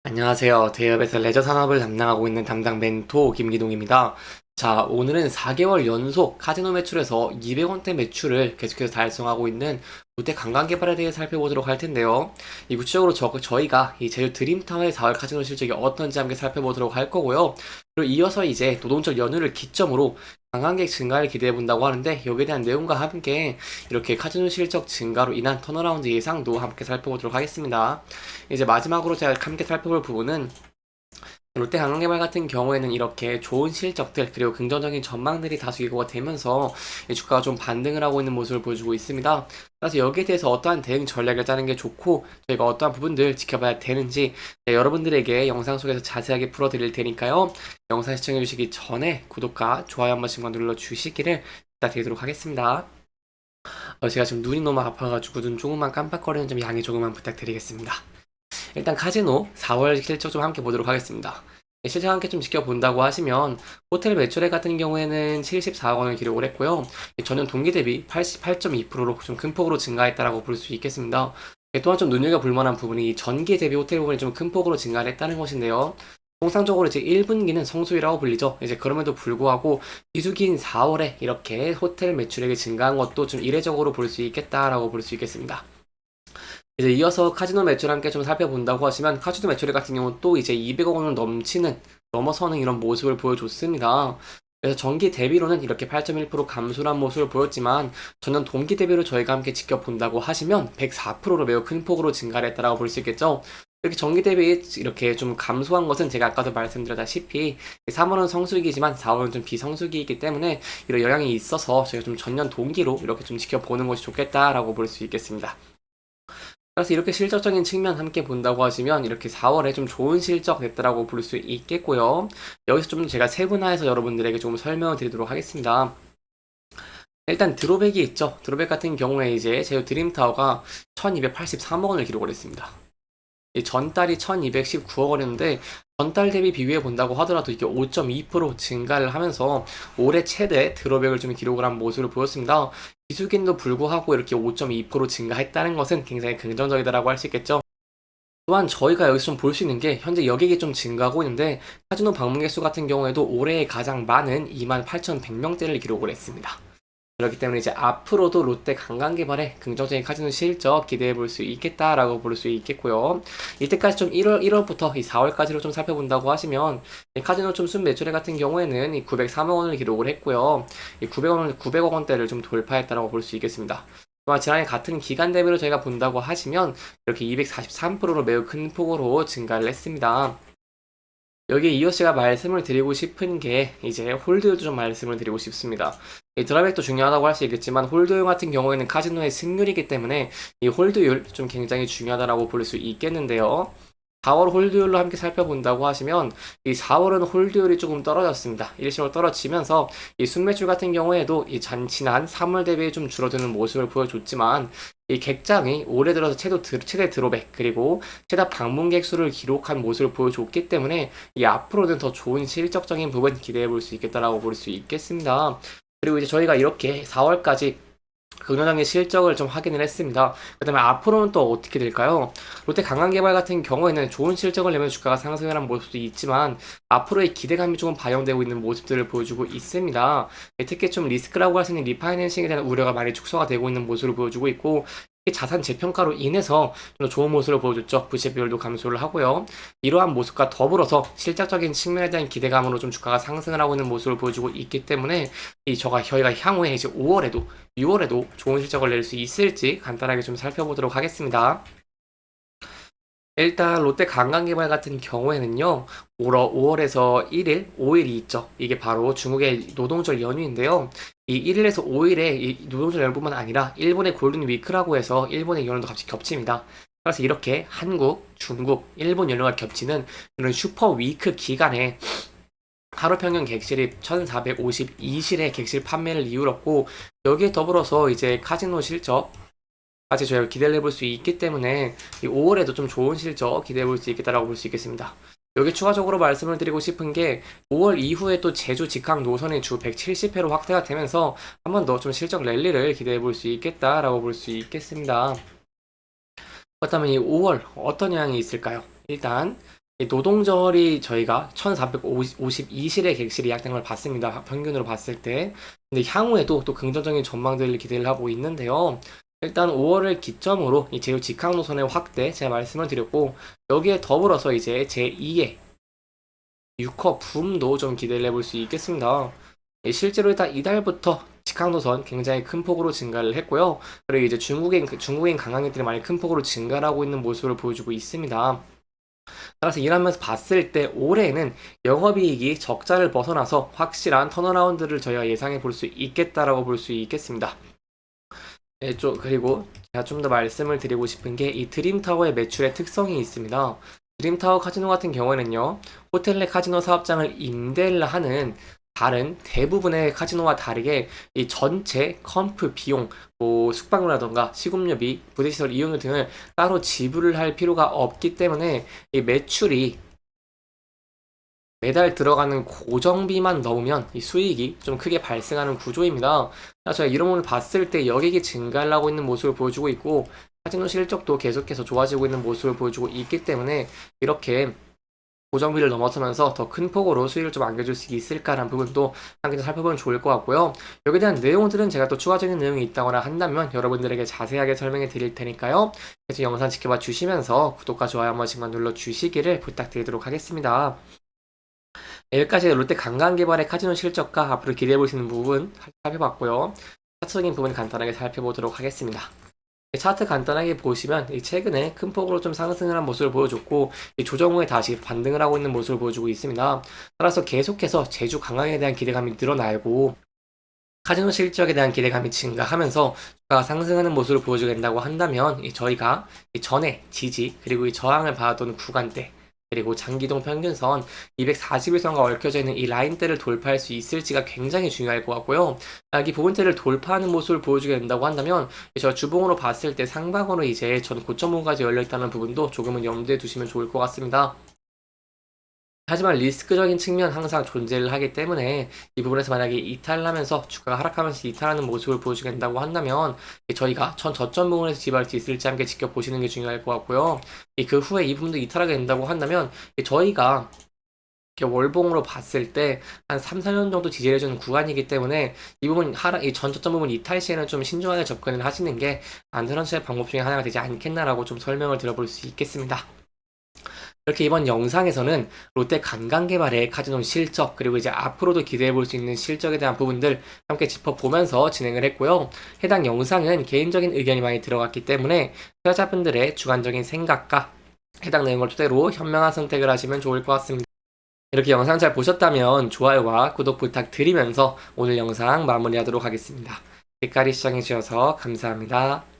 안녕하세요. 대업에서 레저 산업을 담당하고 있는 담당 멘토 김기동입니다. 자, 오늘은 4개월 연속 카지노 매출에서 200원대 매출을 계속해서 달성하고 있는 롯데 관광개발에 대해 살펴보도록 할 텐데요. 이 구체적으로 저희가 이 제주 드림타워의 4월 카지노 실적이 어떤지 함께 살펴보도록 할 거고요. 그리고 이어서 이제 노동절 연휴를 기점으로 관광객 증가를 기대해 본다고 하는데 여기에 대한 내용과 함께 이렇게 카지노 실적 증가로 인한 턴어라운드 예상도 함께 살펴보도록 하겠습니다. 이제 마지막으로 제가 함께 살펴볼 부분은 롯데관광개발 같은 경우에는 이렇게 좋은 실적들 그리고 긍정적인 전망들이 다수 예고가 되면서 주가가 좀 반등을 하고 있는 모습을 보여주고 있습니다. 그래서 여기에 대해서 어떠한 대응 전략을 짜는 게 좋고 저희가 어떠한 부분들 지켜봐야 되는지 여러분들에게 영상 속에서 자세하게 풀어드릴 테니까요. 영상 시청해주시기 전에 구독과 좋아요 한 번씩만 눌러주시기를 부탁드리도록 하겠습니다. 제가 지금 눈이 너무 아파가지고 눈 조금만 깜빡거리는 점 양해 조금만 부탁드리겠습니다. 일단 카지노 4월 실적 좀 함께 보도록 하겠습니다. 실적 함께 좀 지켜본다고 하시면 호텔 매출액 같은 경우에는 74억 원을 기록을 했고요. 전년 동기 대비 88.2%로 좀 큰 폭으로 증가했다라고 볼 수 있겠습니다. 또한 좀 눈여겨볼 만한 부분이 전기 대비 호텔 부분이 좀 큰 폭으로 증가를 했다는 것인데요. 통상적으로 이제 1분기는 성수기라고 불리죠. 이제 그럼에도 불구하고 비수기인 4월에 이렇게 호텔 매출액이 증가한 것도 좀 이례적으로 볼 수 있겠다라고 볼 수 있겠습니다. 이제 이어서 카지노 매출 함께 좀 살펴본다고 하시면 카지노 매출 같은 경우는 또 이제 200억 원을 넘어서는 이런 모습을 보여줬습니다. 그래서 전기 대비로는 이렇게 8.1% 감소한 모습을 보였지만 전년 동기 대비로 저희가 함께 지켜본다고 하시면 104%로 매우 큰 폭으로 증가를 했다고 볼 수 있겠죠. 이렇게 전기 대비 이렇게 좀 감소한 것은 제가 아까도 말씀드렸다시피 3월은 성수기지만 4월은 좀 비성수기이기 때문에 이런 영향이 있어서 저희가 좀 전년 동기로 이렇게 좀 지켜보는 것이 좋겠다라고 볼 수 있겠습니다. 그래서 이렇게 실적적인 측면 함께 본다고 하시면 이렇게 4월에 좀 좋은 실적 냈다라고 볼 수 있겠고요. 여기서 좀 제가 세분화해서 여러분들에게 조금 설명을 드리도록 하겠습니다. 일단 드롭백이 있죠. 드롭백 같은 경우에 이제 제주 드림타워가 1283억 원을 기록을 했습니다. 전달이 1219억 원이었는데 전달 대비 비교해 본다고 하더라도 이게 5.2% 증가를 하면서 올해 최대 드롭백을 좀 기록을 한 모습을 보였습니다. 비수기인도 불구하고 이렇게 5.2% 증가했다는 것은 굉장히 긍정적이다라고 할 수 있겠죠. 또한 저희가 여기서 좀 볼 수 있는 게 현재 여객이 좀 증가하고 있는데 카지노 방문 개수 같은 경우에도 올해 가장 많은 28,100명대를 기록을 했습니다. 그렇기 때문에 이제 앞으로도 롯데 관광개발에 긍정적인 카지노 실적 기대해 볼 수 있겠다라고 볼 수 있겠고요. 이때까지 좀 1월부터 이 4월까지로 좀 살펴본다고 하시면 카지노 좀 순 매출액 같은 경우에는 이 903억 원을 기록을 했고요. 이 900억 원대를 좀 돌파했다라고 볼 수 있겠습니다. 또한 지난해 같은 기간 대비로 저희가 본다고 하시면 이렇게 243%로 매우 큰 폭으로 증가를 했습니다. 여기에 이어서 제가 말씀을 드리고 싶은 게 이제 홀드율도 좀 말씀을 드리고 싶습니다. 이 드랍백도 중요하다고 할 수 있겠지만 홀드율 같은 경우에는 카지노의 승률이기 때문에 이 홀드율 좀 굉장히 중요하다라고 볼 수 있겠는데요. 4월 홀드율로 함께 살펴본다고 하시면 이 4월은 홀드율이 조금 떨어졌습니다. 일시적으로 떨어지면서 이 순매출 같은 경우에도 이 지난 3월 대비 좀 줄어드는 모습을 보여줬지만 이 객장이 올해 들어서 최대 드롭백 그리고 최다 방문객 수를 기록한 모습을 보여줬기 때문에 이 앞으로는 더 좋은 실적적인 부분 기대해 볼 수 있겠다라고 볼 수 있겠습니다. 그리고 이제 저희가 이렇게 4월까지 긍정적인 실적을 좀 확인을 했습니다. 그 다음에 앞으로는 또 어떻게 될까요? 롯데 관광개발 같은 경우에는 좋은 실적을 내면 주가가 상승을 한 모습도 있지만 앞으로의 기대감이 조금 반영되고 있는 모습들을 보여주고 있습니다. 특히 좀 리스크라고 할 수 있는 리파이낸싱에 대한 우려가 많이 축소가 되고 있는 모습을 보여주고 있고 자산 재평가로 인해서 좀 더 좋은 모습을 보여줬죠. 부채 비율도 감소를 하고요. 이러한 모습과 더불어서 실적적인 측면에 대한 기대감으로 좀 주가가 상승을 하고 있는 모습을 보여주고 있기 때문에 저희가 향후에 이제 5월에도 6월에도 좋은 실적을 낼 수 있을지 간단하게 좀 살펴보도록 하겠습니다. 일단 롯데 관광개발 같은 경우에는요 5월에서 1일, 5일이 있죠. 이게 바로 중국의 노동절 연휴인데요. 이 1일에서 5일에 이 노동절 연휴뿐만 아니라 일본의 골든 위크라고 해서 일본의 연휴도 같이 겹칩니다. 그래서 이렇게 한국, 중국, 일본 연휴가 겹치는 이런 슈퍼 위크 기간에 하루 평균 객실이 1452실의 객실 판매를 이유롭고 여기에 더불어서 이제 카지노 실적 같이 저희가 기대를 해볼 수 있기 때문에 이 5월에도 좀 좋은 실적 기대해 볼 수 있겠다라고 볼 수 있겠습니다. 여기 추가적으로 말씀을 드리고 싶은 게 5월 이후에 또 제주 직항 노선이 주 170회로 확대가 되면서 한 번 더 좀 실적 랠리를 기대해 볼 수 있겠다라고 볼 수 있겠습니다. 그렇다면 이 5월 어떤 영향이 있을까요? 일단 이 노동절이 저희가 1452실의 객실이 예약된 걸 봤습니다. 평균으로 봤을 때. 근데 향후에도 또 긍정적인 전망들을 기대를 하고 있는데요. 일단 5월을 기점으로 이 제휴 직항 노선의 확대 제가 말씀을 드렸고, 여기에 더불어서 이제 제2의 6호 붐도 좀 기대를 해볼 수 있겠습니다. 실제로 일단 이달부터 직항 노선 굉장히 큰 폭으로 증가를 했고요. 그리고 이제 중국인 관광객들이 많이 큰 폭으로 증가를 하고 있는 모습을 보여주고 있습니다. 따라서 일하면서 봤을 때 올해는 영업이익이 적자를 벗어나서 확실한 턴어라운드를 저희가 예상해 볼 수 있겠다라고 볼 수 있겠습니다. 그리고 제가 좀 더 말씀을 드리고 싶은 게 이 드림타워의 매출의 특성이 있습니다. 드림타워 카지노 같은 경우에는요, 호텔 내 카지노 사업장을 임대를 하는 다른 대부분의 카지노와 다르게 이 전체 컴프 비용, 뭐 숙박료라던가 시급료비, 부대시설 이용료 등을 따로 지불을 할 필요가 없기 때문에 이 매출이 매달 들어가는 고정비만 넣으면 이 수익이 좀 크게 발생하는 구조입니다. 저희가 이런 부분을 봤을 때 여객이 증가를 하고 있는 모습을 보여주고 있고, 카지노 실적도 계속해서 좋아지고 있는 모습을 보여주고 있기 때문에 이렇게 고정비를 넘어서면서 더 큰 폭으로 수익을 좀 안겨줄 수 있을까라는 부분도 함께 살펴보면 좋을 것 같고요. 여기에 대한 내용들은 제가 또 추가적인 내용이 있다거나 한다면 여러분들에게 자세하게 설명해 드릴 테니까요. 계속 영상 지켜봐 주시면서 구독과 좋아요 한 번씩만 눌러 주시기를 부탁드리도록 하겠습니다. 여기까지 롯데 관광개발의 카지노 실적과 앞으로 기대해볼 수 있는 부분 살펴봤고요. 차트적인 부분 간단하게 살펴보도록 하겠습니다. 차트 간단하게 보시면 최근에 큰 폭으로 좀 상승을 한 모습을 보여줬고, 조정 후에 다시 반등을 하고 있는 모습을 보여주고 있습니다. 따라서 계속해서 제주 관광에 대한 기대감이 늘어나고 카지노 실적에 대한 기대감이 증가하면서 주가가 상승하는 모습을 보여주게 된다고 한다면 저희가 전에 지지 그리고 이 저항을 받았던 구간대, 그리고 장기동 평균선 241선과 얽혀져 있는 이 라인대를 돌파할 수 있을지가 굉장히 중요할 것 같고요. 이 부분대를 돌파하는 모습을 보여주게 된다고 한다면 저 주봉으로 봤을 때 상방으로 이제 전 고점 부분까지 열려있다는 부분도 조금은 염두에 두시면 좋을 것 같습니다. 하지만 리스크적인 측면 항상 존재를 하기 때문에 이 부분에서 만약에 이탈하면서 주가가 하락하면서 이탈하는 모습을 보여주게 된다고 한다면 저희가 전 저점 부분에서 지발할 수 있을지 함께 지켜보시는 게 중요할 것 같고요. 그 후에 이 부분도 이탈하게 된다고 한다면 저희가 이렇게 월봉으로 봤을 때 한 3, 4년 정도 지지를 해주는 구간이기 때문에 이 부분 이 전저점 부분 이탈 시에는 좀 신중하게 접근을 하시는 게 안전한 방법 중에 하나가 되지 않겠나라고 좀 설명을 드려볼 수 있겠습니다. 이렇게 이번 영상에서는 롯데 관광개발의 카지노 실적, 그리고 이제 앞으로도 기대해 볼 수 있는 실적에 대한 부분들 함께 짚어보면서 진행을 했고요. 해당 영상은 개인적인 의견이 많이 들어갔기 때문에 투자자분들의 주관적인 생각과 해당 내용을 토대로 현명한 선택을 하시면 좋을 것 같습니다. 이렇게 영상 잘 보셨다면 좋아요와 구독 부탁드리면서 오늘 영상 마무리하도록 하겠습니다. 끝까지 시청해주셔서 감사합니다.